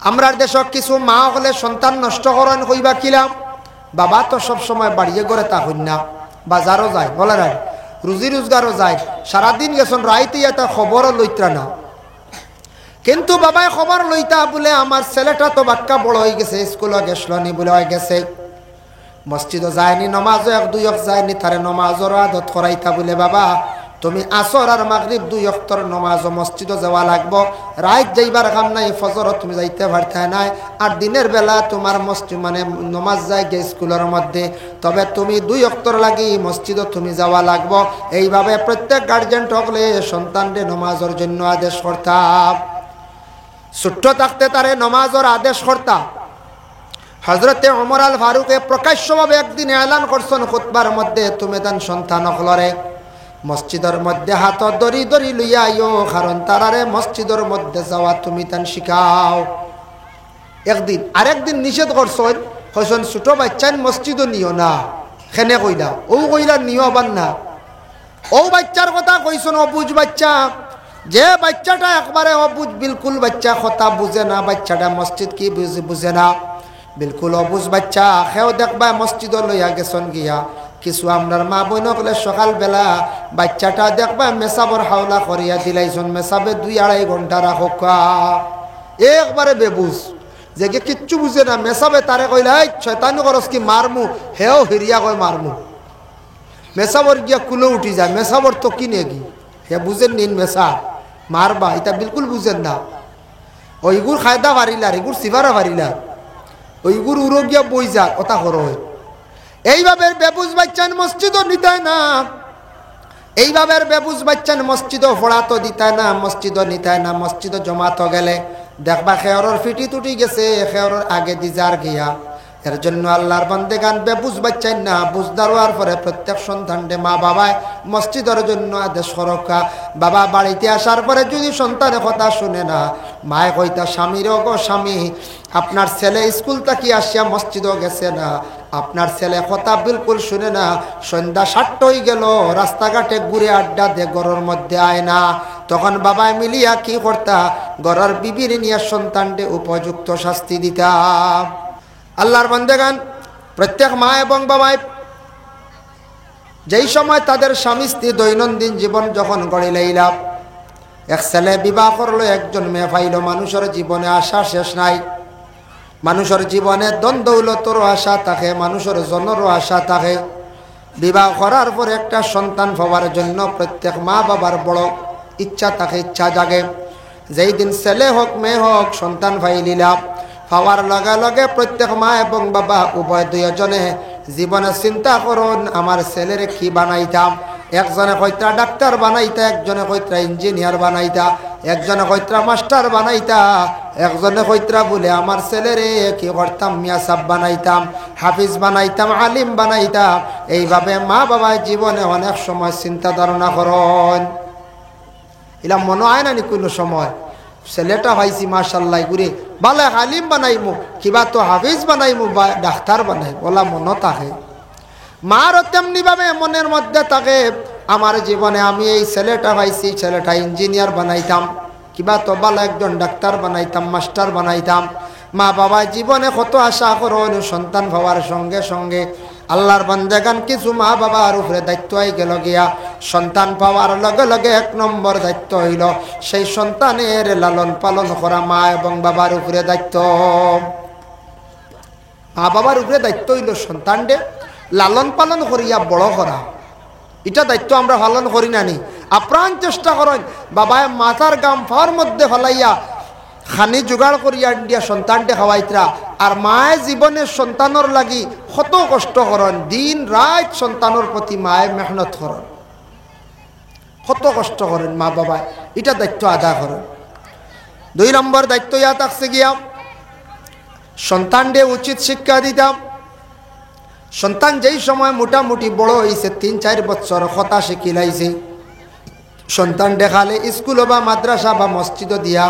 আমরার দেশক কিছু মা হলে সন্তান নষ্ট করেন কইবা কিলাম, বাবা তো সব সময় বাড়িয়ে গড়ে তা হইন না, বাজারও যায় বলে রায়, রুজি রোজগারও যায়, সারাদিন গেছেন রাইতে এটা খবরও লইত্রা না। কিন্তু বাবাই খবর লইতা বলে আমার ছেলেটা তো বাক্কা বড় হয়ে গেছে, স্কুলে গেছিল নি বলে হয়ে গেছে, মসজিদও যায়নি, নমাজও এক দুই যায়নি, তারে নমাজের আদত করাইতা বলে বাবা তুমি আসর আর মাগরিব 2 ওয়াক্তর নমাজও মসজিদও যাওয়া লাগবো, রাত যাইবার কাম নাই, ফজরও তুমি যাইতে পারতে নাই, আর দিনের বেলা তোমার মসজিদ মানে নমাজ যায় গে স্কুলের মধ্যে, তবে তুমি 2 ওয়াক্তর লাগি মসজিদও তুমি যাওয়া লাগবো। এইভাবে প্রত্যেক গার্জেন হকলে সন্তানরে নমাজের জন্য আদেশ করতাম। ছোট্ট থাকতে তারে নমাজের আদেশ করতাম। হযরতে ওমর আল ফারুকে প্রকাশ্যভাবে একদিন এলান করছেন খুতবার মধ্যে, তুমি তান সন্তান হকলরে মসজিদের মধ্যে হাত দড়ি দড়ি লইয়া আইও, কারণ তারারে মসজিদের মধ্যে যাওয়া তুমি তান শিখাও। একদিন আরেকদিন নিষেধ করছেন, কইছেন ছোট বাচ্চান মসজিদও নিও না, খেনে কইলা ও কইলা নিও আবার না। ও বাচ্চার কথা কইছেন অবুঝ বাচ্চা, যে বাচ্চাটা একবারে অবুঝ, বিলকুল বাচ্চা কথা বুঝে না, বাচ্চাটা মসজিদ কি বুঝে না, বিলকুল অবুঝ বাচ্চা, সেও দেখবা মসজিদ লইয়া গেছেন গিয়া। কিছু আপনার মা বোন হলে সকালবেলা বাচ্চাটা দেখবা মেসাবর হাওলা করিয়া দিলাইছেন, মেসাবে 2-2.5 ঘন্টা রাখক, একবারে বেবুঝ, যে কিচ্ছু বুঝে না, মেসাবে তারে কইলা এই শয়তানি করস কি মারমু, হেও হিরিয়া কয় মারমু, মেসাবর গিয়া কুলে উঠি যায়, মেসাবর তো কিনে গি, হে বুঝেন নিন মেসা মারবা, এটা বিলকুল বুঝেন না। ওইগুর খায়দা পারিলার, এগুর সিভারা পারিলার, ওইগুর উড়ো গিয়া বই যা কথা কর হয়। এইভাবে বেবুজ বাচ্চান মসজিদও নিতায় না, এইভাবে বেবুজ বাচ্চান মসজিদও ফোড়াতো দিতায় না, মসজিদও নিতায় না, মসজিদও জমাতো গেলে দেখবা খেয়রর ফিটি তুটি গেছে, খেয়রর আগে দিজার গিয়া। এর জন্য আল্লাহর বান্দেগান বেবুজ বাচ্চাই না, বুঝদার হওয়ার পরে প্রত্যেক সন্তানরে মা বাবায় মসজিদের জন্য আদেশ করকা। বাবা বাড়িতে আসার পরে যদি সন্তানের কথা শুনে না, মায়ে কইতা স্বামীরও গো স্বামী, আপনার ছেলে স্কুল থেকে আসিয়া মসজিদও গেছে না, আপনার ছেলে কথা বিলকুল শুনে না, সন্ধ্যা 7টা হয়ে গেল, রাস্তাঘাটে ঘুরে আড্ডা দে, ঘরের মধ্যে আয় না। তখন বাবায় মিলিয়া কি করতা, ঘরের বিবির নিয়ে সন্তানকে উপযুক্ত শাস্তি দিতা। আল্লাহর বান্দাগান প্রত্যেক মা এবং বাবাই যেই সময় তাদের স্বামী স্ত্রী দৈনন্দিন জীবন যখন গড়ে লইলাম, এক ছেলে বিবাহ করলো, একজন মেয়ে পাইল, মানুষের জীবনে আশা শেষ নাই, মানুষের জীবনে ধন দৌলতেরও আশা থাকে, মানুষের জনেরও আশা থাকে। বিবাহ করার পর একটা সন্তান পাওয়ার জন্য প্রত্যেক মা বাবার বড় ইচ্ছা থাকে, ইচ্ছা জাগে। যেই দিন ছেলে হোক মেয়ে হোক সন্তান পাইলিলাম, পাওয়ার লগে লগে প্রত্যেক মা এবং বাবা উভয় দুইজনে জীবনে চিন্তা করুন আমার ছেলের কি বানাইতাম। একজনে কইত্রা ডাক্তার বানাইতা, একজনে কইত্রা ইঞ্জিনিয়ার বানাইতা, একজনে কইত্রা মাস্টার বানাইতা, একজনে কইত্রা বলে আমার ছেলেরে কি করতাম মিয়া সাহেব বানাইতাম, হাফিজ বানাইতাম, আলিম বানাইতাম। এইভাবে মা বাবা জীবনে অনেক সময় চিন্তা ধারণা করেন। এলা মনে হয় না নি কোনো সময় ছেলেটা ভাইছি মাশাল্লাহ ঘুরে বালা আলিম বানাইমু, কিবা তো হাফিজ বানাইমু বা ডাক্তার বানাই বলা মনে থাকে। মারও তেমনিভাবে মনের মধ্যে থাকে আমার জীবনে আমি এই ছেলেটা পাইছি, ছেলেটা ইঞ্জিনিয়ার বানাইতাম, কিবা তো বালা একজন ডাক্তার বানাইতাম, মাস্টার বানাইতাম। মা বাবা জীবনে কত আশা করেন, সন্তান পাওয়ার সঙ্গে সঙ্গে আল্লাহর বান্দাগান কিছু মা বাবার উপরে দায়িত্ব হয়ে গেল গিয়া। সন্তান পাওয়ার লগে লগে 1 নম্বর দায়িত্ব হইল সেই সন্তানের লালন পালন করা, মা এবং বাবার উপরে দায়িত্ব। মা বাবার উপরে দায়িত্ব হইল সন্তানকে লালন পালন করিয়া বড় করা। এটা দায়িত্ব আমরা পালন করি না নি? আপ্রাণ চেষ্টা করেন বাবায় মাথার গাম ফাওয়ার মধ্যে ফেলাইয়া খানি জোগাড় করিয়া দিয়া সন্তানকে খাওয়াইতরা, আর মায়ে জীবনের সন্তানের লাগি কত কষ্ট করেন, দিন রাত সন্তানের প্রতি মায়ে মেহনত করেন, কত কষ্ট করেন মা বাবায়, এটা দায়িত্ব আদা করেন। 2 নম্বর দায়িত্ব ইয়া থাকছে গিয়া সন্তানকে উচিত শিক্ষা দিতাম। সন্তান যেই সময় মোটামুটি বড় হয়েছে, 3-4 বছর কথা শিখিলাইছে, সন্তান দেখালে স্কুল বা মাদ্রাসা বা মসজিদ দিয়া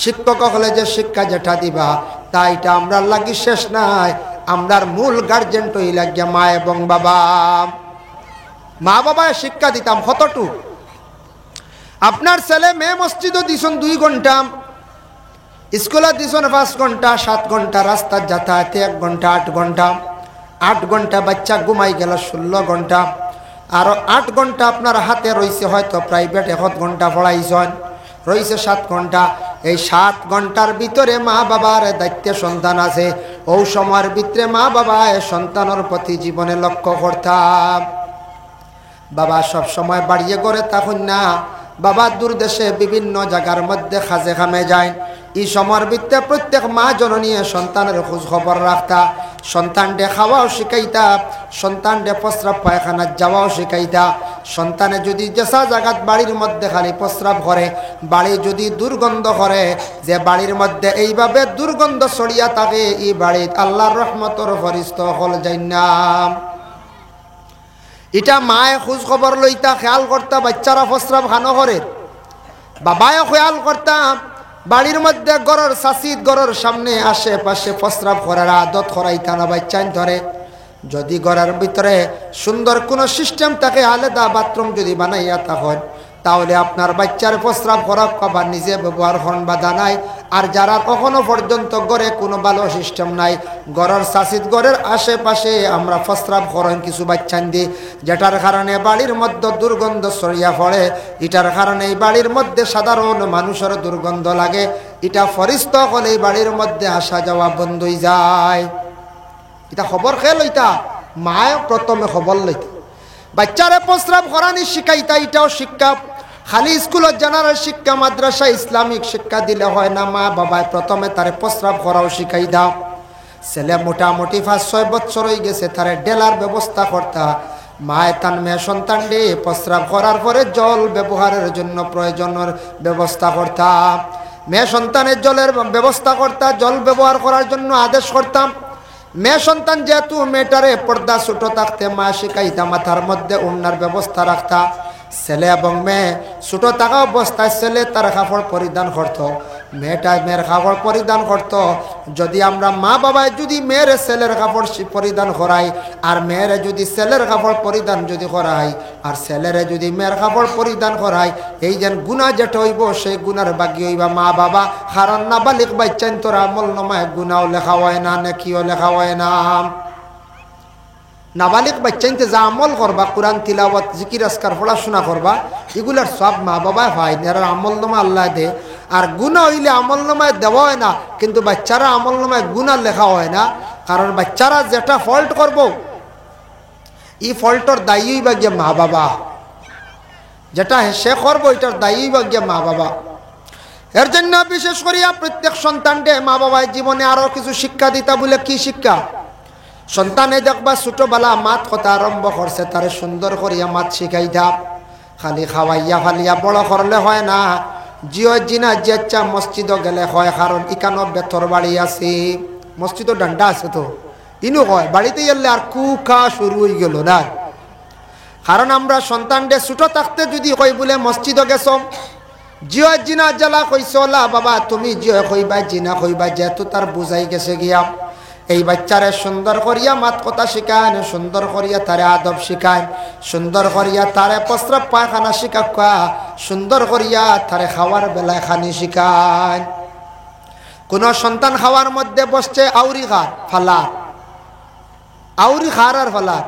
শিক্ষক হলে যে শিক্ষা যেটা দিবা তা এটা আমরা লাগি শেষ নাই। আমরার মূল গার্জেন তো লাগিয়া মা এবং বাবা। মা বাবা শিক্ষা দিতাম কতটুক। আপনার ছেলে মেয়ে মসজিদও দিছেন 2 ঘন্টা, স্কুলে দিছেন 5 ঘন্টা 7 ঘন্টা রাস্তা যাতায়াতে 1 ঘন্টা 8 ঘন্টা 8 ঘন্টা বাচ্চা ঘুমাই গেল 16 ঘন্টা আর 8 ঘন্টা আপনার হাতে রয়েছে হয়তো প্রাইভেট 1 ঘন্টা পড়াইছেন রয়েছে 7 ঘন্টা এই 7 ঘন্টার ভিতরে মা বাবার দায়িত্বে সন্তান আছে ওই সময়ের ভিতরে মা বাবা সন্তানের প্রতি জীবনে লক্ষ্য করতাম বাবা সব সময় বাড়িয়ে করে তখন না বাবা দূর দেশে বিভিন্ন জায়গার মধ্যে খাজে খামে যায় এই সময়ের ভিতরে প্রত্যেক মা জননী সন্তানের খোঁজ খবর রাখতা সন্তানকে খাওয়াও শিখাইতা সন্তানকে প্রস্রাব পায়খানা যাওয়াও শিখাইতা সন্তানে যদি যেসা জায়গাত বাড়ির মধ্যে খালি প্রস্রাব করে বাড়ি যদি দুর্গন্ধ করে যে বাড়ির মধ্যে এইভাবে দুর্গন্ধ ছড়িয়া থাকে এই বাড়িত আল্লাহর রহমতর ফরিস্তা হল যায় না এটা মায়ে খোঁজ খবর লইতা খেয়াল করতা বাচ্চারা প্রস্রাব খানো করে বাবায় খেয়াল করতাম বাড়ির মধ্যে গরর শাসিত গরর সামনে আশেপাশে প্রস্রাব করার আদত করাইতা না বাচ্চান ধরে যদি ঘরের ভিতরে সুন্দর কোনো সিস্টেম থাকে আলাদা বাথরুম যদি বানাইয়া তখন তাহলে আপনার বাচ্চার প্রস্রাব করা কবার নিজে ব্যবহার হন বাধা নাই আর যারা কখনো পর্যন্ত ঘরে কোনো ভালো সিস্টেম নাই ঘরের শাসিত ঘরের আশেপাশে আমরা প্রস্রাব করেন কিছু বাচ্চান দিই যেটার কারণে বাড়ির মধ্যে দুর্গন্ধ ছড়িয়া পড়ে এটার কারণে এই বাড়ির মধ্যে সাধারণ মানুষের দুর্গন্ধ লাগে এটা ফরিস্ত হলে এই বাড়ির মধ্যে আসা যাওয়া বন্ধ হয়ে যায় এটা খবর খেয়ে লইতা মায় প্রথমে খবর লইতা বাচ্চারে প্রস্রাব করানি শিখাইতা এটাও শিক্ষা খালি স্কুলত জানার শিক্ষা মাদ্রাসা ইসলামিক শিক্ষা দিলে হয় না মা বাবায় প্রথমে তারে প্রস্রাব করাও শিখাই দাও ছেলে মোটামুটি 5-6 বছর হয়ে গেছে তারে ডেলার ব্যবস্থা করতা মায় তান মেয়ে সন্তান রে প্রস্রাব করার পরে জল ব্যবহারের জন্য প্রয়োজনের ব্যবস্থা করতা মেয়ে সন্তানের জলের ব্যবস্থা করতা জল ব্যবহার করার জন্য আদেশ করতাম মেয়ে সন্তান যেহেতু মেয়েটারে পর্দা ছোট থাকতে মা শিখাইতা মাথার মধ্যে ওড়নার ব্যবস্থা রাখতা ছেলে এবং মেয়ে ছোট থাকা অবস্থায় ছেলে তার কাপড় পরিধান করত মেয়েটা মেয়ের কাপড় পরিধান করত যদি আমরা মা বাবায় যদি মেয়ের ছেলের কাপড় পরিধান করাই আর মেয়ের যদি ছেলের কাপড় পরিধান যদি করাই আর ছেলের যদি মেয়ের কাপড় পরিধান করাই এই যেন গুণা যেটা হইব সেই গুণার বাকি হইবা মা বাবা কারণ নাবালিক বাচ্চান তোর আমল নমায় গুণাও লেখা হয় না নেকিও লেখা হয় না নাবালিক বাচ্চাইতে যা আমল করবা কোরআন তিলাওয়াত জিকির আজকার পড়াশোনা করবা এগুলার সব মা বাবাই হয় এরা আমল নামা আল্লাহ দে আর গুণা হইলে আমল নামায় দেওয়া হয় না কিন্তু বাচ্চারা আমল নামায় গুণা লেখা হয় না কারণ বাচ্চারা যেটা ফল্ট করব এই ফল্টর দায়ী বা গিয়ে মা বাবা যেটা সে করবো এটার দায়ী বা গিয়ে মা বাবা এর জন্য বিশেষ করিয়া প্রত্যেক সন্তানকে মা বাবায় জীবনে আরো কিছু শিক্ষা দিতা বলে কি শিক্ষা সন্তানে দেখবা ছোটবেলা মাত কথা আরম্ভ করছে তারে সুন্দর করিয়া মাত শিখাই দাও খালি খাওয়াইয়া ফালিয়া বড় করলে হয় না জিও জিনা যেচ্ছা মসজিদ গেলে হয় কারণ ইকানো বেতর বাড়ি আছে মসজিদ ডান্ডা আছে তো ইনু হয় বাড়িতে গেলে আর কুখা শুরু হয়ে গেল না কারণ আমরা সন্তানদের ছোট থাকতে যদি কই বলে মসজিদ গেছ জিও জিনা জ্বালা কইসলা বাবা তুমি জিও কইবা জিনা কইবা যেহেতু তার বুঝাই গেছে গিয়া এই বাচ্চারে সুন্দর করিয়া মাত কথা শিখান সুন্দর করিয়া তারে আদব শিখান সুন্দর করিয়া তারে প্রস্রাব পায়খানা শিখা সুন্দর করিয়া তারে খাওয়ার বেলায় খানি শিখান কোন সন্তান খাওয়ার মধ্যে বসছে আউরি খার ফালার আউরি খার আর ফালার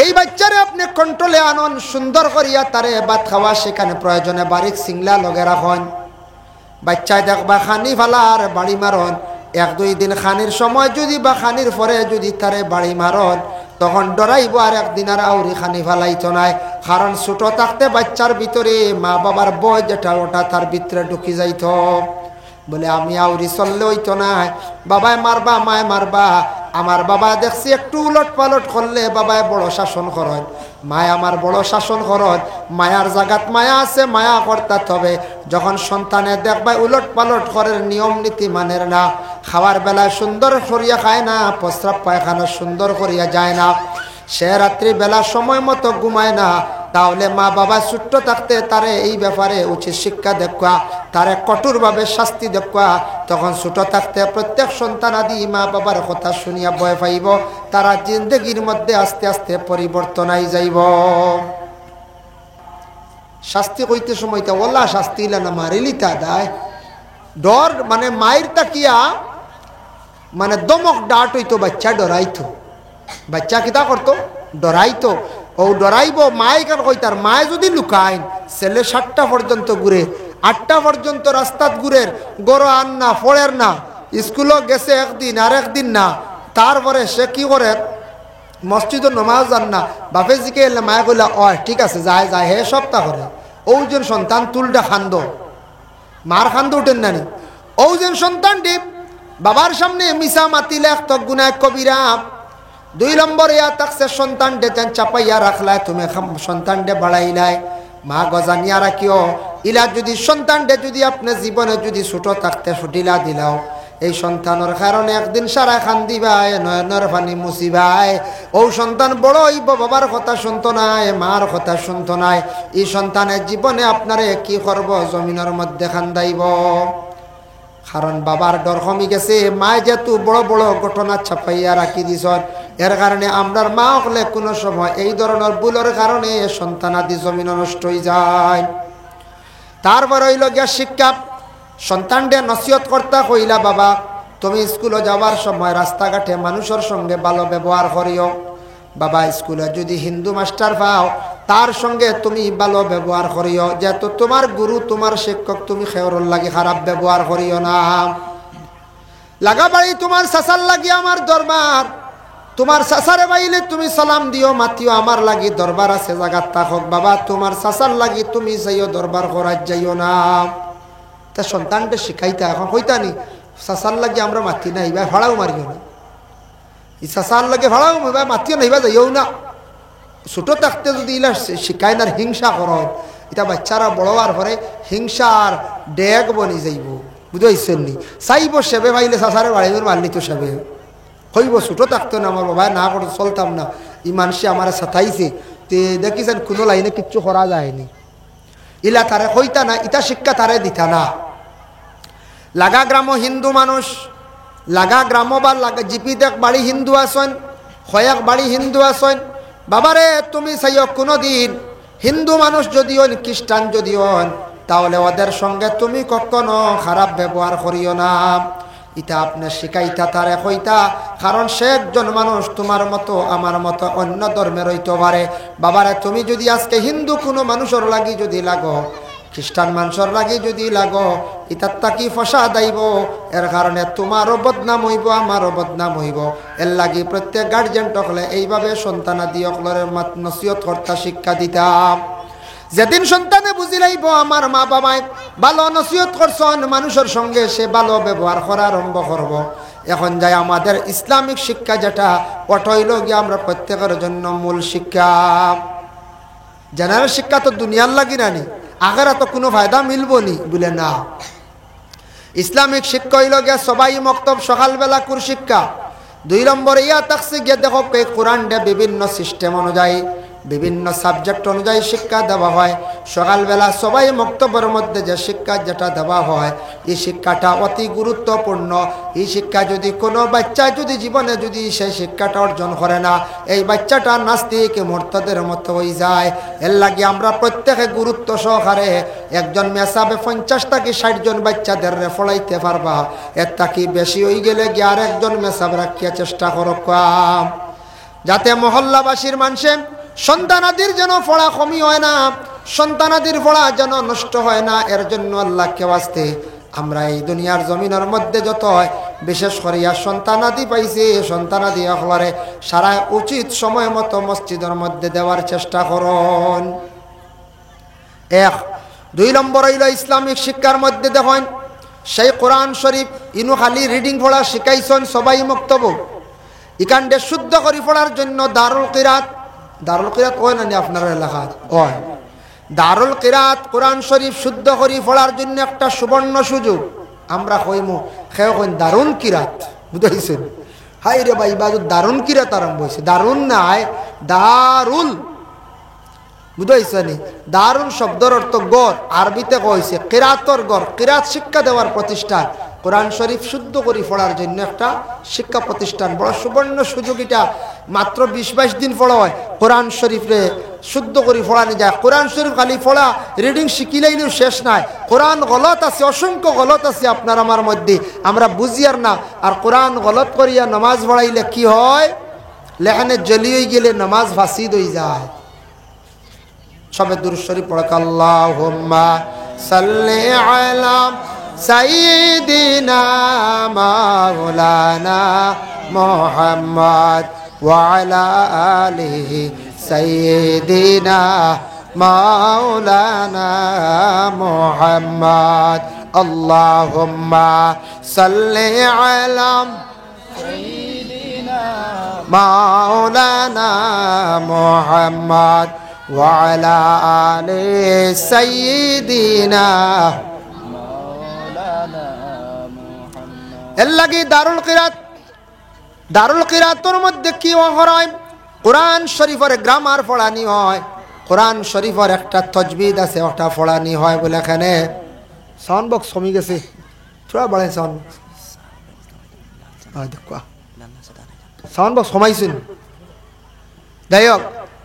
এই বাচ্চারে আপনি কন্ট্রোলে আনন সুন্দর করিয়া তারে ভাত খাওয়া সেখানে প্রয়োজনে বারিক সিংলা লগে রাখন বাচ্চায় দেখবা খানি ফালার বাড়ি মারন 1-2 দিন খানির সময় যদি বা খানির পরে যদি তারে বাড়ি মারন তখন ডরাইব আর একদিন আর আউরি খানি ফেলাইতো নাই কারণ ছোট থাকতে বাচ্চার ভিতরে মা বাবার বয় যেটা ওটা তার ভিতরে ঢুকি যাইত বলে আমি আউরি চললে হইতো না বাবায় মারবা মায় মারবা আমার বাবা দেখছি একটু উলট পালট করলে বাবায় বড় শাসন করেন মায় আমার বড় শাসন করেন মায়ার জাগাত মায়া আছে মায়া করতে তবে যখন সন্তানে দেখবা উলট পালট করার নিয়ম নীতি মানের না খাওয়ার বেলায় সুন্দর করিয়া খায় না প্রস্রাব পায়খানা সুন্দর করিয়া যায় না সে রাত্রি বেলা সময় মতো ঘুমায় না তাহলে মা বাবা ছোট্ট থাকতে তারে এই ব্যাপারে উচিত শিক্ষা দেখা তারে কঠোরভাবে শাস্তি দেখা তখন ছোট থাকতে প্রত্যেক সন্তান আদি মা বাবার কথা শুনিয়া ভয় পাইব তারা জিন্দগির মধ্যে আস্তে আস্তে পরিবর্তন আই যাইব শাস্তি কইতে সময়তে ওলা শাস্তি ইলা না মারিলি তা দায় ডর মানে মায়ের তাকিয়া মানে দমক ডাট হইতো, বাচ্চা ডরাইতো, বাচ্চা কিতা করতো ডরাইতো। ও ডরাইব মায় কেন কইতার, মায় যদি লুকাইন ছেলে 7টা পর্যন্ত ঘুরে, 8টা পর্যন্ত রাস্তাত ঘুরের, গরো আন না ফড়ের না, স্কুলও গেছে একদিন আর একদিন না, তারপরে সে কি করে মসজিদও নমাজ যান না, বাপে জিকে এলে মায়ে কইলা ঠিক আছে যায় যায়, হে সপ্তাহ করে ওজন সন্তান তুলটা খান্দ, মার খান্দ উঠেন নানি, ওজন সন্তানটি বাবার সামনে মিশা মাতিলে এক গুনায় কবিরা। 2 নম্বর ইয়া তাকসে সন্তান ডেতেন চাপাইয়া রাখলায়, তুমি সন্তান ডে বাড়াইলাই, মা গজানিয়া রাখিও। ইলা যদি সন্তান ডে যদি আপনি জীবনে যদি ছোট থাকতে ছুটিলা দিলাও, এই সন্তানের কারণে একদিন সারা খান দিবাই, নয়নের পানি মুছিবাই। ও সন্তান বড় হইব, বাবার কথা শুনতো নাই, মার কথা শুনতো নাই, এই সন্তানের জীবনে আপনারে কি করব, জমিনের মধ্যে খান্দাইব। কারণ বাবার ডর কমি গেছে, মায় যেহেতু বড় বড় ঘটনা ছাপাইয়া রাখি দিছ, এর কারণে আমরার মা হলে কোনো সময় এই ধরনের ভুলের কারণে সন্তানাদি জমিন নষ্ট হয়ে যায়। তারপর হইল গিয়া শিক্ষা, সন্তানদের নসিহত করতে কইলা বাবা তুমি স্কুলে যাওয়ার সময় রাস্তাঘাটে মানুষের সঙ্গে ভালো ব্যবহার করিও। বাবা স্কুলে যদি হিন্দু মাস্টার পাও তার সঙ্গে তুমি ভালো ব্যবহার করিও, যেহেতু তোমার গুরু তোমার শিক্ষক, তুমি খেয়রর লাগি খারাপ ব্যবহার করিও না। লাগা বাড়ি তোমার সাসার লাগি আমার দরবার, তোমার সাসারে বাইলে তুমি সালাম দিও মাতিও, আমার লাগি দরবার আছে জায়গাত থাকক, বাবা তোমার সাসার লাগি তুমি যাইও দরবার করার যাইও না। তা সন্তানটা শিখাইতা, এখন কইতানি সাসার লাগি আমরা মাতি না, এইবার ভাড়াও মারিও না, এই সাসার লাগে ভাড়াও এবার মাতিও না, এইবার যাইও না। ছোট থাকতে যদি ইলা শিখাই না হিংসা কর, এটা বাচ্চারা বড় হওয়ার পরে হিংসার ডেগ বনি যাইব, বুঝাইছেন নি? চাইব সেবে ভাইলে সাসারে বাড়িবার মারলি তো সেবে হইব। ছোট থাকতো না আমার বাবা না করে চলতাম না, ই মানুষে আমার সাথাইছে, তে দেখিছেন কোনো লাইনে কিচ্ছু করা যায়নি, ইলা তারে হইতা না, ইটা শিক্ষা তারে দিতা না। লাগা গ্রাম হিন্দু মানুষ, লাগা গ্রাম বা লাগা জিপি দেখ বাড়ি হিন্দু আসেন, হয়াক বাড়ি হিন্দু আসেন, বাবারে তুমি চাইও কোনো দিন হিন্দু মানুষ যদি হন খ্রিস্টান যদি হন, তাহলে ওদের সঙ্গে তুমি কখনো খারাপ ব্যবহার করিও না। ইটা আপনি শিখাইতা তারে কইতা, কারণ সে একজন মানুষ তোমার মতো আমার মতো অন্য ধর্মের হইতে পারে। বাবারে তুমি যদি আজকে হিন্দু কোনো মানুষের লাগি যদি লাগো, খ্রিস্টান মানুষের লাগি যদি লাগো, ইতার তাকি ফসা দাইব, এর কারণে তোমারও বদনাম হইব আমারও বদনাম হইব। এর লাগি প্রত্যেক গার্জেন টকলে এইভাবে সন্তানাদি অকলরের নসিহত কর্তা শিক্ষা দিতাম। যেদিন সন্তানে বুঝি লাইব আমার মা বাবায় ভালো নসিহত করছেন, মানুষের সঙ্গে সে ভালো ব্যবহার করা আরম্ভ করব। এখন যাই আমাদের ইসলামিক শিক্ষা যেটা ওটাইল গিয়ে আমরা প্রত্যেকের জন্য মূল শিক্ষা। জেনারেল শিক্ষা তো দুনিয়ার লাগি নানি, আগেরা তো কোনো ফায়দা মিলবো নি বলে না। ইসলামিক শিক্ষা হইল গিয়া সবাই মক্তব সকালবেলা কুর শিক্ষা। 2 নম্বর ইয়া তাকসি গিয়ে দেখো কোরআন ডে বিভিন্ন সিস্টেম অনুযায়ী বিভিন্ন সাবজেক্ট অনুযায়ী শিক্ষা দেওয়া হয়। সকালবেলা সবাই মক্তবের মধ্যে যে শিক্ষা যেটা দেওয়া হয়, এই শিক্ষাটা অতি গুরুত্বপূর্ণ। এই শিক্ষা যদি কোনো বাচ্চা যদি জীবনে যদি সেই শিক্ষাটা অর্জন করে না, এই বাচ্চাটা নাস্তিক মুরতাদের মতো হয়ে যায়। এর লাগে আমরা প্রত্যেকে গুরুত্ব সহকারে একজন মেসাবে 50 থেকে 60 জন বাচ্চাদের পড়াইতে পারবা, এর থাকি বেশি হয়ে গেলে গিয়ে আর একজন মেসাব রাখিয়া চেষ্টা করো, যাতে মহল্লাবাসীর মানুষে সন্তানাদির যেন পড়া কমি হয় না, সন্তানাদির পড়া যেন নষ্ট হয় না। এর জন্য আল্লাহকে ওয়াস্তে আমরা এই দুনিয়ার জমিনের মধ্যে যত হয় বিশেষ করিয়া সন্তানাদি পাইছি, সন্তানাদি অকলরে সারা উচিত সময় মতো মসজিদের মধ্যে দেওয়ার চেষ্টা করুন। 2 নম্বর হইল ইসলামিক শিক্ষার মধ্যে দেখেন সেই কোরআন শরীফ ইনু খালি রিডিং পড়া শিখাইছেন সবাই মক্তব্য, ইকান্ডে শুদ্ধ করে পড়ার জন্য দারুল কিরাত, দারুল কিরাত হয় না আপনার এলাকায় হয়, দারুল কিরাত কোরআন শরীফ শুদ্ধ করে পড়ার জন্য একটা সুবর্ণ সুযোগ। আমরা কইমু খেয়ে কইন দারুল কিরাত, বুঝাইছেন? হাই রে ভাই বাজু দারুল কিরাত আরম্ভ হয়েছে, দারুল নাই দারুল, বুঝাইছেন? দারুল শব্দের অর্থ গড়, আরবিতে কইছে কিরাতর গড়, কিরাত শিক্ষা দেওয়ার প্রতিষ্ঠান। কোরআন শরীফ শুদ্ধ করে পড়ার জন্য একটা শিক্ষা প্রতিষ্ঠান, বড় সুবর্ণ সুযোগ এটা। মাত্র 20-22 দিন পড়া হয় কোরআন শরীফে শুদ্ধ করে পড়ানো যায়। কোরআন শরীফ খালি পড়া রিডিং শিখিলেইও শেষ নাই, কোরআন গলত আছে, অসংখ্য গলত আছে আপনার আমার মধ্যে, আমরা বুঝি আর না। আর কোরআন গলত করিয়া নামাজ পড়াইলে কি হয়, লেখানে জলি হয়ে গেলে নামাজ ফাসিদ হয়ে যায়। সবে দুরূদ শরীফ পড়া, আল্লাহুম্মা সাল্লি আলা সাইয়্যিদিনা মাওলানা মুহাম্মদ ওয়া আলা আলিহি সাইয়্যিদিনা মাওলানা মুহাম্মদ। আল্লাহুম্মা সাল্লি আলা সাইয়্যিদিনা মাওলানা মুহাম্মদ ওয়া আলা আলিহি সাইয়্যিদিনা মাওলানা মুহাম্মদ। এর লাগি দারুল কিরাতের মধ্যে কি হয়, কোরআন শরীফের গ্রামার পড়ানি হয়, কোরআন শরীফের একটা তাজবিদ আছে ওটা পড়ানি হয়। বলে এখানে সাউন্ড বক্স কমে গেছে, থোড়া বাড়াই সাউন্ড বক্স, সাউন্ড বক্স কমাইছেন। যাই হোক,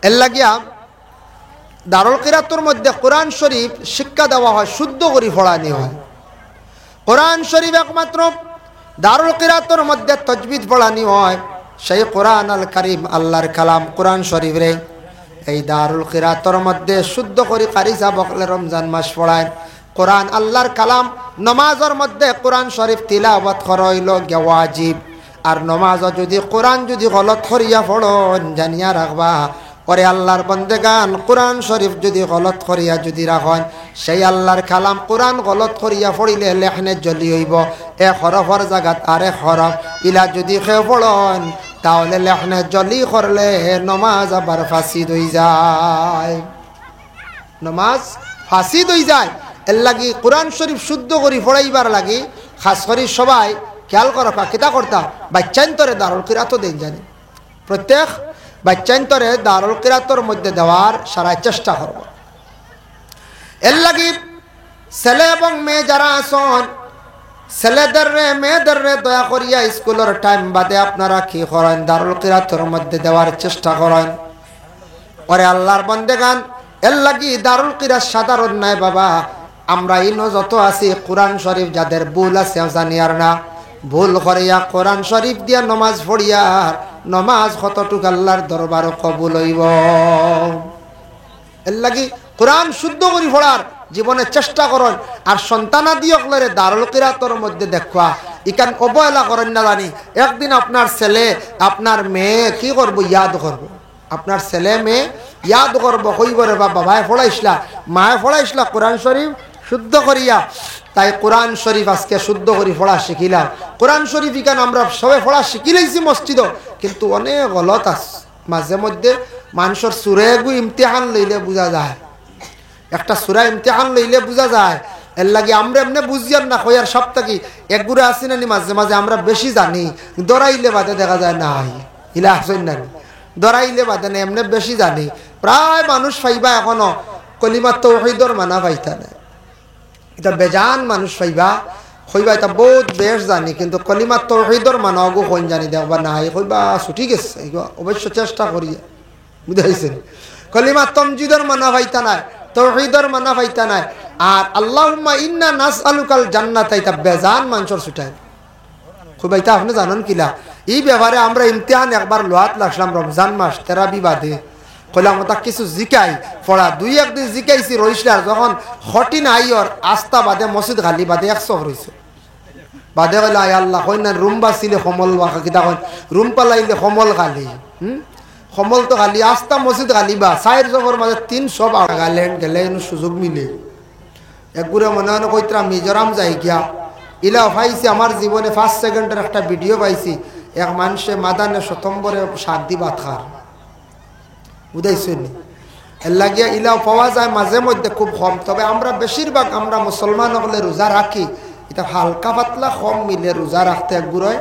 এর লাগিয়া দারুল কিরাতের মধ্যে কোরআন শরীফ শিক্ষা দেওয়া হয়, শুদ্ধ করে পড়ানি হয়। কোরআন শরীফ একমাত্র দারুল কিরাতের মধ্যে তাজবিদ পড়ানি হয়। সেই কোরআন আল কারীম আল্লাহর কালাম কোরআন শরীফ রে এই দারুল কিরাতের মধ্যে শুদ্ধ করে কারি সাহেবকলে রমজান মাস পড়ায়। কোরআন আল্লাহর কালাম নামাজের মধ্যে কোরআন শরীফ তিলাওয়াত করা হইল ওয়াজিব। আর নামাজ যদি কোরআন যদি গলত করিয়া পড়ন জানিয়া রাখবা, ওরে আল্লাহর বন্দেগান কোরআন শরীফ যদি গলত করিয়া যদি রাখেন, সেই আল্লাহর কালাম কোরআন গলত করিয়া পড়িলে লেখনে জলি হইব। এক হরফর জায়গাত আরেক হরফ ইলা যদি খেয়ে পড়ন তাহলে লেখনে জলি করলে নমাজ আবার ফাসিদ হয়ে যায়, নমাজ ফাসিদ হয়ে যায়। এর লাগি কোরআন শরীফ শুদ্ধ করি পড়াইবার লাগি খাস করি সবাই খেয়াল করবা, কিতা করতা বাচ্চান্তরে দারুল কিরাত দেন জানি, প্রত্যেক বাচ্চান্তরে দারুল কিরাতের মধ্যে দেওয়ার সারা চেষ্টা করব। এর লাগি ছেলে এবং মেয়ে যারা আসন, ছেলেদের রে মেয়েদের রে দয়া করিয়া স্কুলের টাইম বাদে আপনারা কি করেন, দারুল কিরাতের মধ্যে দেওয়ার চেষ্টা করেন। ওরে আল্লাহর বন্দেগান, এর লাগি দারুল কিরাত সাধারণ নাই বাবা। আমরা ইনো যত আছি কোরআন শরীফ যাদের ভুল আছে জানিয়ার না, ভুল করিয়া কোরআন শরীফ দিয়া নমাজ পড়িয়া নমাজ কতটুকু আল্লাহর দরবার কবুল হইব। এর লাগি কোরআন শুদ্ধ করে পড়ার জীবনে চেষ্টা করেন। আর সন্তানাদি অকলরে দারুল কিরাতের মধ্যে দেখা ইকান অবহেলা করেন না জানি। একদিন আপনার ছেলে আপনার মেয়ে কি করবো, ইয়াদ করবো, আপনার ছেলে মেয়ে ইয়াদ করবো, কইব রে বাবায় পড়াইসলা মায়ে পড়াইসলা কোরআন শরীফ শুদ্ধ করিয়া। তাই কোরআন শরীফ আজকে শুদ্ধ করে পড়া শিখিলাম। কোরআন শরীফ ইকান আমরা সবাই পড়া শিখিলেছি মসজিদ, কিন্তু অনেক গলত আছে। মাঝে মধ্যে মানুষের সুরে গু ইমতিহান লইলে বোঝা যায়, একটা সুরা ইমতিহান লইলে বোঝা যায়। এর লাগে আমরা এমনি বুঝিয়ার না কইয়ার সপ্তাহে এক গুড়ে আসি না, মাঝে মাঝে আমরা বেশি জানি, দরাইলে বাদে দেখা যায় নাই ইলা আসেন না, দরাইলে বাদে না এমনি বেশি জানি। প্রায় মানুষ পাইবা এখনো কলিমা তাওহীদের মানা পাইতা না, এটা বেজান মানুষ পাইবা কইবা এটা বহুত বেশ জানি, কিন্তু কলিমা তাওহীদের মানা অগো কোন জানি দেখবা নাই, কইবা ছুটি গেছে। অবশ্য চেষ্টা করি, বুঝাইছেন, কলিমা তামজিদের মানা পাইতা নাই, তাওহীদের মানা পাইতা নাই। আর আল্লাহুম্মা ইন্না নাসআলুকাল জান্নাত এটা বেজান মানুষের ছুটায় কইবাইতা। আপনি জানেন কিলা এই ব্যাপারে আমরা ইমতিহান একবার লোয়াত লাগলাম রমজান মাস তেরাবি বাদে, কইলাম ওটা কিছু জিকাই পড়া, দুই একদিন জিকাইছি রইসলার যখন হটিন আইয়র আস্তা বাদে মসজিদ খালি বাদে 100 রইছে বাদে কইলা আয় আল্লাহ কই না রুম বাসিলে সমল বাকা কিতা কই রুম পালাইলে সমল খালি, সমল তো খালি আস্তা মসজিদ খালি বা সাইর জবর মাঝে 300 গালেন গেলে সুযোগ মিলে একগুড়ে মনে হয় কইতরা মিজোরাম যাই গিয়া ইলা পাইছি। আমার জীবনে 5 সেকেন্ডের একটা ভিডিও পাইছি, এক মানুষে মাদানে সতম্বরে 7 দি ভাত খার, বুঝাইছেন। এর লাগিয়া ইলাও পাওয়া যায় মাঝে মধ্যে খুব কম। তবে আমরা বেশিরভাগ আমরা মুসলমান হলে রোজা রাখি, এটা হালকা পাতলা কম মিলে রোজা রাখতে একগুড়ায়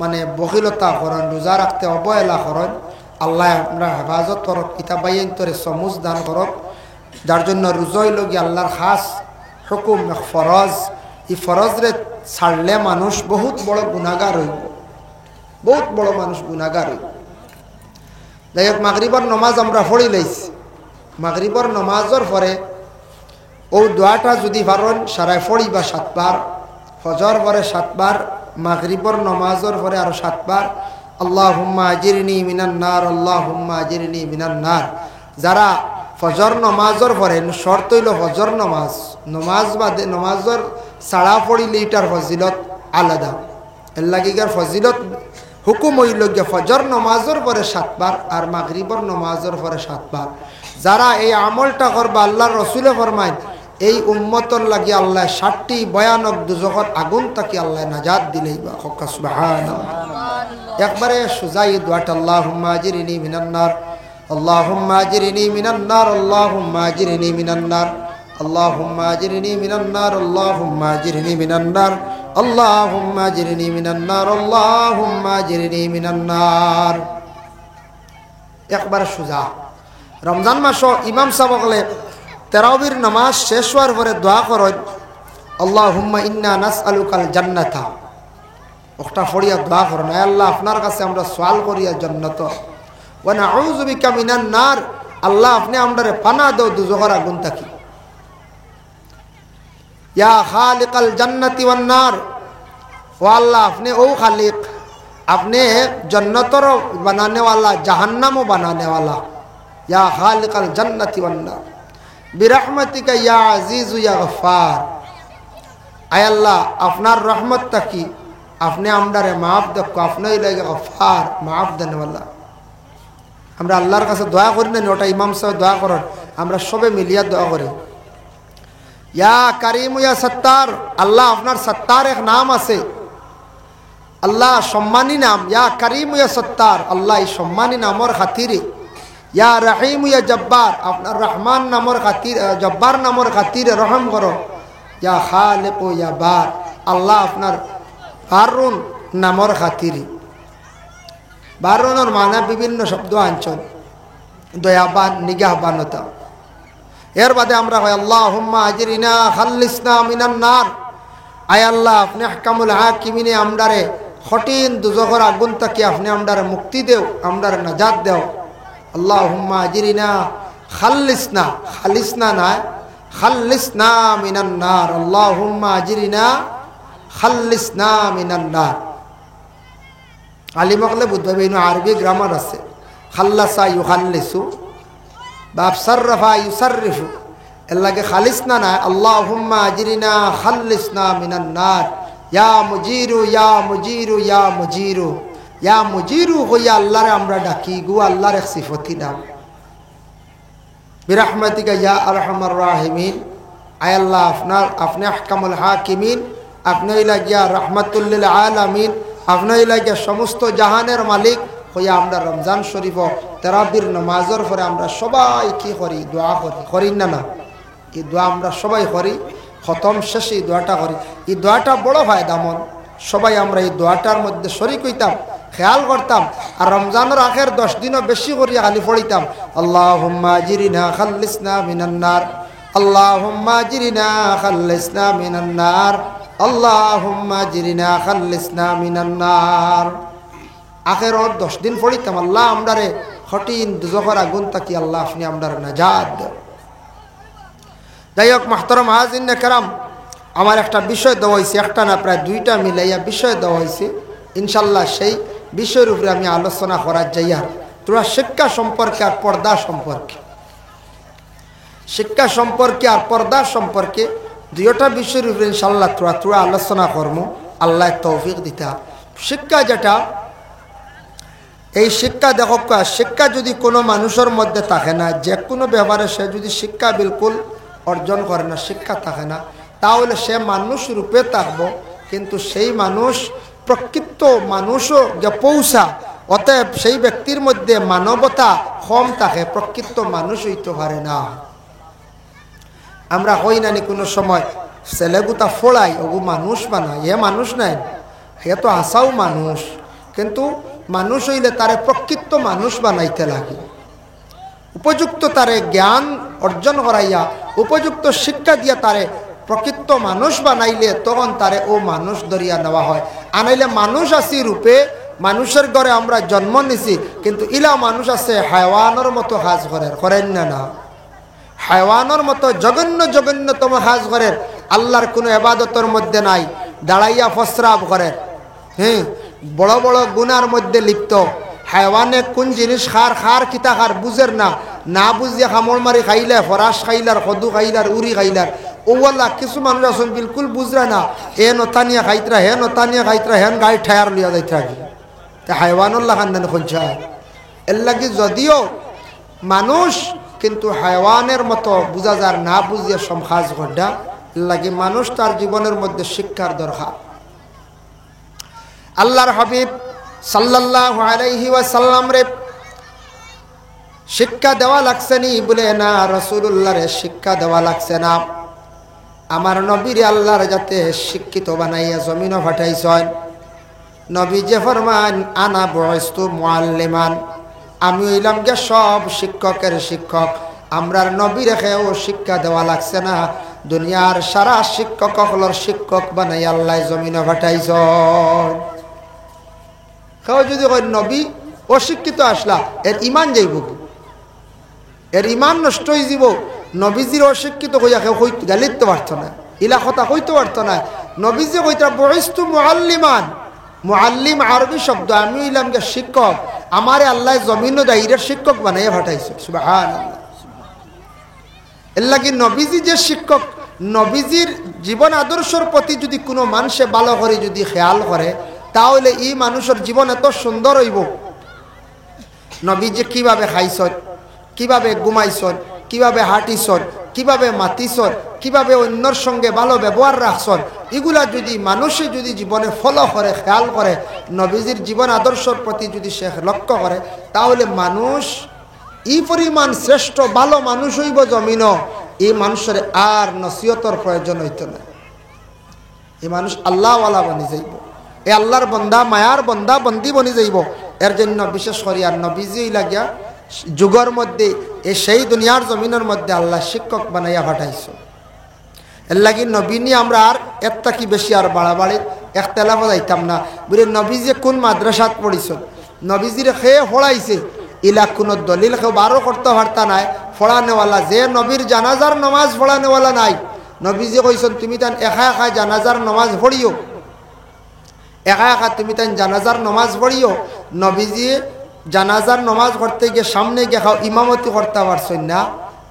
মানে বকিলতা করেন, রোজা রাখতে অবহেলা করেন। আল্লাহ আমরা হেফাজত করক, ইতা বাইন তোরে সমুজ দান করক, যার জন্য রোজাই লগি আল্লাহর খাস হুকুম ফরজ। এই ফরজরে ছাড়লে মানুষ বহুত বড় গুনাহগার হইব, বহুত বড় মানুষ গুনাহগার হইব। যাই হোক মাগরিবর নমাজ আমরা পড়ি লাইছি মাগরিবর নমাজের পরে ও দোয়াটা যদি পারেন সারায় পড়ি বা 7 বার ফজর পরে 7 বার মাগরিবর নমাজের পরে আরো 7 বার আল্লাহুম্মা আজিরনি মিনান নার আল্লাহুম্মা আজিরনি মিনান নার যারা ফজর নমাজের পরে শর্ত হইল ফজর নমাজ বাদে নমাজের সাড়া পড়িলে এটার ফজিলত আলাদা এর লাগিগার ফজিলত হুকুম হইল গিয়ে ফজর নমাজের পরে 7 বার আর মাগরিবর নমাজের পরে 7 বার যারা এই আমলটা করবা আল্লাহর রাসূলে ফরমায় এই উম্মতর লাগি আল্লাহ 60টি ভয়ানক দুজখর আগুন থেকে আল্লাহ নাজাত দিলেই বা সুবহানাল্লাহ একবারে সোজা এই দোয়াটা আল্লাহুম্মা আজিরনি মিনান নার আল্লাহুম্মা আজিরনি মিনান নার আল্লাহুম্মা আজিরনি মিনান নার আল্লাহুম্মা আজিরনি মিনান নার আল্লাহুম্মা আজিরনি মিনান নার আল্লাহুম্মা আজিরনি মিনান নার আল্লাহুম্মা আজিরনি মিনান নার একবারে সোজা রমজান মাস ইমাম সাহেব বলে তারাবির নামাজ শেষ হওয়ার পরে দোয়া করেন আল্লাহুম্মা ইন্না নাসআলুকাল জান্নাতা ওটা ফড়িয়া দোয়া করেন আয় আল্লাহ আপনার কাছে আমরা সওয়াল করিয়া জান্নাত ওয়া নাউযু বিকা মিনান নার আল্লাহ আপনি আমরারে পানা দাও দুজখের আগুন থেকে ইয়া খালিকাল জান্নাতি ওয়ান নার ও আল্লাহ আপনি ও খালিক আপনি জান্নাতর বানানে वाला জাহান্নামও বানানে वाला ইয়া খালিকাল জান্নাতি ওয়ান নার বিরহমাতিকা ইয়া আজিজু ইয়া গফফার আয় আল্লাহ আপনার রহমত তাকি আপনি আমরারে maaf দেখো আপনিই লাগে গফফার maaf দেনে वाला আমরা আল্লাহর কাছে দোয়া করি না ওটা ইমাম সাহেব দোয়া করেন আমরা সবে মিলিয়া দোয়া করি ইয়া কারীম ইয়া সত্তার আল্লাহ আপনার সত্তার এক নাম আছে আল্লাহ সম্মানী নাম ইয়া কারীম ইয়া সত্তার আল্লাহ এই সম্মানী নামের খাতিরে ইয়া রহিম ইয়া জব্বার আপনার রহমান নামের খাতির জব্বার নামের খাতিরে রহম করো ইয়া খালিক ইয়া বার আল্লাহ আপনার বারুন নামের খাতিরে বারুনের মানে বিভিন্ন শব্দ আনছেন দয়াবান নিগাহবানতা এর বাদে আমরা হয় আল্লাহুম্মা আজিরিনা খাল্লিসনা মিনান নার আয় আল্লাহ আপনি আহকামুল হাকিমিনে আমরারে কঠিন দুজখের আগুন থেকে আপনি আমরারে মুক্তি দেও আমরারে নাজাত দেও আল্লাহুম্মা আজিরিনা খাল্লিসনা খালিসনা না খাল্লিসনা মিনান নার আল্লাহুম্মা আজিরিনা খাল্লিসনা মিনান নার আলিমকলে বুঝবে আরবি গ্রামার আছে খাল্লাসা ইউখাল্লিসু বাপ সাররাফা ইউসাররিফু এর লাগে খালিসনা না আল্লাহুম্মা আজিরিনা খাল্লিসনা মিনান নার ইয়া মুজিরু ইয়া মুজিরু ইয়া মুজিরু ইয়া মুজিরু হইয়া আল্লাহরে আমরা ডাকি গো আল্লাহর এক সিফতি নাম বিরহমাতিকা ইয়া আরহামার রাহিমিন আয় আল্লাহ আপনার আপনি আহকামুল হাকিমিন আপনি লাগিয়া রাহমাতুল লিল আলামিন আপনি লাগিয়া সমস্ত জাহানের মালিক হইয়া আমরা রমজান শরীফ তারাবির নামাজের পরে আমরা সবাই কি করি দোয়া করি না না এই দোয়া আমরা সবাই করি খতম শেষে এই দোয়াটা করি এই দোয়াটা বড় ফায়দামন সবাই আমরা এই দোয়াটার মধ্যে শরীক হইতাম খেয়াল করতাম আর রমজানের আখের 10 দিনও বেশি করি খালি পড়িতাম আল্লাহুম্মা আজিরিনা খাল্লিসনা মিনান নার আল্লাহুম্মা আজিরিনা খাল্লিসনা মিনান নার আল্লাহুম্মা আজিরিনা খাল্লিসনা মিনান নার আখের 10 দিন পড়িতাম আল্লাহ আমরারে কঠিন দুজখের আগুন থেকে আল্লাহ আপনি আমরার নাজাত দেন যাই হোক মুহতারাম হাজিরিনে কেরাম আমার একটা বিষয় দেওয়া হয়েছে একটা না প্রায় 2টা মিলাইয়া বিষয় দেওয়া হয়েছে ইনশাল্লাহ সেই বিষয়ের উপরে আমি আলোচনা করার যাই আর তোরা শিক্ষা সম্পর্কে আর পর্দা সম্পর্কে শিক্ষা সম্পর্কে আর পর্দা সম্পর্কে 2টা বিষয়ের উপরে ইনশাল্লাহ তোরা আলোচনা করব আল্লাহ তৌফিক দিতা শিক্ষা যেটা এই শিক্ষা দেখো শিক্ষা যদি কোনো মানুষের মধ্যে থাকে না যে কোনো ব্যাপারে সে যদি শিক্ষা বিলকুল অর্জন করে না শিক্ষা থাকে না তাহলে সে মানুষ রূপে থাকবো কিন্তু সেই মানুষ প্রকৃত মানুষও যে পৌঁছা অতএব সেই ব্যক্তির মধ্যে মানবতা কম থাকে প্রকৃত মানুষ হইতে পারে না আমরা হই না কোনো সময় ছেলেগুতা ফোড়াই ওগু মানুষ বানায় এ মানুষ নাই হে তো আসাও মানুষ কিন্তু মানুষ হইলে তারে প্রকৃত মানুষ বানাইতে লাগে উপযুক্ত তারে জ্ঞান অর্জন করাইয়া উপযুক্ত শিক্ষা দিয়া তারে প্রকৃত মানুষ বানাইলে তখন তারে ও মানুষ ধরিয়া নেওয়া হয় আনাইলে মানুষ আসি রূপে মানুষের ঘরে আমরা জন্ম নিছি, কিন্তু ইলা মানুষ আছে হায়ওয়ানের মতো কাজ করেন না না, হায়ওয়ানের মতো জঘন্য জঘন্যতম কাজ করেন, আল্লাহর কোনো ইবাদতের মধ্যে নাই, দাঁড়াইয়া প্রস্রাব করেন, হ্যাঁ, বড় বড় গুনার মধ্যে লিপ্ত। হায়ওয়ানে কোন জিনিস খার কিতা খার বুঝের না, না বুঝিয়ে খামড় মারি খাইলে, ফরাস খাইলার, কদু খাইলার, উড়ি খাইলার, ওওয়ালা কিছু মানুষ আছেন বিলকুল বুঝরা না, এ নতানিয়া খাইতরা, হে নতানিয়া খাইতরা, হেন গাড়ি ঠায়ার লিয়া যাইতে থাকি, তা হায়ওয়ানুল্লাহ খান্দান খুঁজছায়। এর লাগি যদিও মানুষ, কিন্তু হায়ওয়ানের মতো বুঝা যার না বুঝিয়ে সমখাজ ঘটা। এর লাগি মানুষ তার জীবনের মধ্যে শিক্ষার দরকার। আল্লাহর হাবিব সাল্লাল্লাহু আলাইহি ওয়াসাল্লাম রে শিক্ষা দেওয়া লাগছে নি? বলে না, রাসূলুল্লাহ রে শিক্ষা দেওয়া লাগছে না, আমার নবীর আল্লাহর যাতে শিক্ষিত বানাইয়া জমিনও পাঠাইছেন। নবী যে ফরমান আনা বুইস্তু মুআল্লিমান, আমি হইলাম গে সব শিক্ষকের শিক্ষক। আমরার নবী রেখেও শিক্ষা দেওয়া লাগছে না, দুনিয়ার সারা শিক্ষক হলর শিক্ষক বানাই আল্লাহ জমিনও পাঠাইছেন। কেউ যদি কয় নবী অশিক্ষিত আসলা, এর ইমান যাইব, এর ইমান নষ্ট হয়ে যাব। নবীজির অশিক্ষিত হইয়া কেউ গালিত পারত না, ইলা কথা কইতে পারত না। নবীজি কইতা বুইস্তু মুআল্লিমান, মুআল্লিম আরবি শব্দ, আমি হইলাম গে শিক্ষক, আমারে আল্লাহ জমিন ও দাইরের শিক্ষক বানাইয়া পাঠাইছে। সুবহানাল্লাহ। এর লাগি নবীজি যে শিক্ষক, নবীজির জীবন আদর্শের প্রতি যদি কোনো মানুষে ভালো করে যদি খেয়াল করে, তাহলে এই মানুষের জীবন এত সুন্দর হইব। নবীজি কিভাবে খাইছন, কিভাবে ঘুমাইছন, কিভাবে হাঁটিছন, কিভাবে মাতিছন, কিভাবে অন্যর সঙ্গে ভালো ব্যবহার রাখছন, এগুলা যদি মানুষে যদি জীবনে ফলো করে, খেয়াল করে, নবীজির জীবন আদর্শের প্রতি যদি সে লক্ষ্য করে, তাহলে মানুষ এই পরিমাণ শ্রেষ্ঠ ভালো মানুষ হইব জমিন। এই মানুষের আর নসিহতর প্রয়োজন হইত না। এই মানুষ আল্লাহওয়ালা বনি যাইব, এ আল্লাহর বন্দা, মায়ার বন্দা, বন্দি বনি যাইব। এর জন্য বিশেষ করে আর নবীজি লাগিয়া যুগের মধ্যে সেই দুনিয়ার জমিনের মধ্যে আল্লাহ শিক্ষক বানাইয়া পাঠাইছ। এর লাগি নবী নিয়ে আমরা আর একটা কি বেশি আর বাড়াবাড়ি একতলাফ যাইতাম না। বলে নবীজি কোন মাদ্রাসাত পড়িছ, নবীজির খেয়ে পড়াইছে, ইলা কোনো দলিল কেউ বারো করতে পারতা নাই পড়ানেওয়ালা, যে নবীর জানাজার নমাজ পড়ানেওয়ালা নাই। নবীজি কইছেন তুমি তান একা একা জানাজার নমাজ পড়িও, একা একা তুমি তান জানাজার নমাজ পড়িও। নবীজি জানাজার নমাজ পড়তে গিয়ে সামনে গিয়ে খাও ইমামতি করতে পারছেন না,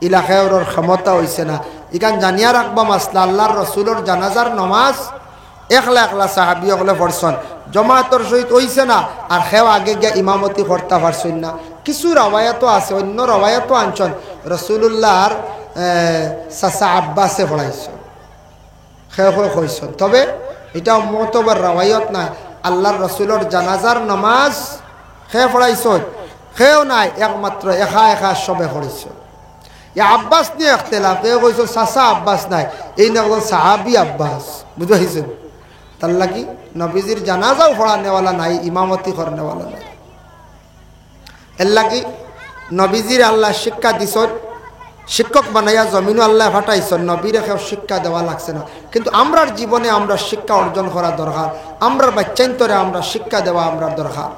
ইলাকায় ওর ক্ষমতা হয়েছে না। এখান জানিয়া রাখবা মাসলা, আল্লাহর রসুলের জানাজার নমাজ একলা একলা সাহাবি হলে পড়ছেন, জমায়েতর সহিত হইছে না, আর সেও আগে গিয়া ইমামতি করতে পারছেন না। কিছু রবায়াতও আছে, অন্য রবায়াতও আনছেন রসুল্লাহর চাচা আব্বাসে পড়াইছেন, সেও কইছেন। তবে এটা মতবার রবায়ত না, আল্লাহর রসুলের জানাজার নমাজ সে পড়াইছেন, সেও নাই, একমাত্র একা একা সবে পড়েছ। আব্বাস নিয়ে একতেলাম, কেউ কইছেন চাচা আব্বাস নাই, এই না সাহাবি আব্বাস, বুঝতে পারছেন? তার লাগি নবীজির জানাজাও পড়ানেওয়ালা নাই, ইমামতি করনেওয়ালা নাই। এর লাগি নবীজির আল্লাহ শিক্ষা দিছন, শিক্ষক বানাইয়া জমিনও আল্লাহ ফাটাইছেন, নবীর কেউ শিক্ষা দেওয়া লাগছে না। কিন্তু আমরার জীবনে আমরা শিক্ষা অর্জন করা দরকার, আমরার বাচ্চান্তরে আমরা শিক্ষা দেওয়া আমরা দরকার।